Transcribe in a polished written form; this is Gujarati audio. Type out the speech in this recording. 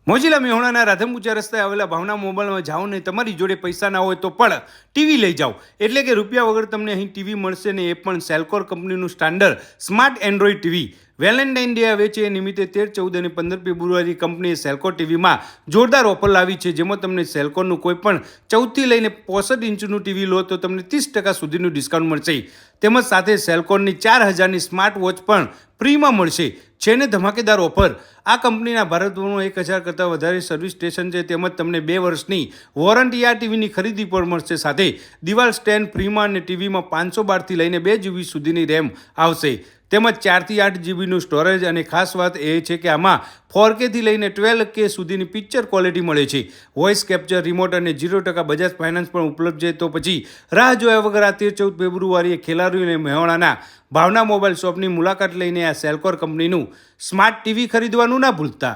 મોજીલા મેહોણાના રાધનપુરા રસ્તે આવેલા ભાવના મોબાઈલમાં જાઓ ને તમારી જોડે પૈસા ના હોય તો પણ ટીવી લઈ જાઓ, એટલે કે રૂપિયા વગર તમને અહીં ટીવી મળશે ને એ પણ સેલ્કોર કંપનીનું standard smart Android TV. Valentine day આવે છે એ નિમિત્તે 13, 14 અને 15 ફેબ્રુઆરી કંપનીએ સેલ્કોર ટીવીમાં જોરદાર ઓફર લાવી છે, જેમાં તમને સેલ્કોરનું કોઈ પણ 14થી લઈને 65 ઇંચનું ટીવી લો તો તમને 30% સુધીનું ડિસ્કાઉન્ટ મળશે. તેમજ સાથે સેલ્કોરની 4000ની સ્માર્ટ વોચ પણ ફ્રીમાં મળશે. છે ને ધમાકેદાર ઓફર. આ કંપનીના ભારતભરમાં 1000 કરતાં વધારે સર્વિસ સ્ટેશન છે, તેમજ તમને 2 વર્ષની વોરંટી આ ટીવીની ખરીદી પર મળશે. સાથે દિવાલ સ્ટેન્ડ ફ્રીમાં અને ટીવીમાં 512થી લઈને 2 GB સુધીની રેમ આવશે, તેમજ 4 થી 8 GBનું સ્ટોરેજ. અને ખાસ વાત એ છે કે આમાં 4K થી લઈને 12K સુધીની પિક્ચર ક્વોલિટી મળે છે. વોઇસ કેપ્ચર, રિમોટ અને 0% બજાજ ફાઇનાન્સ પણ ઉપલબ્ધ છે. તો પછી રાહ જોયા વગર આ 13, 14 ફેબ્રુઆરીએ ખેલારી અને મહેવાણાના ભાવના મોબાઈલ શોપની મુલાકાત લઈને આ સેલ્કોર કંપનીનું સ્માર્ટ ટીવી ખરીદવાનું ના ભૂલતા.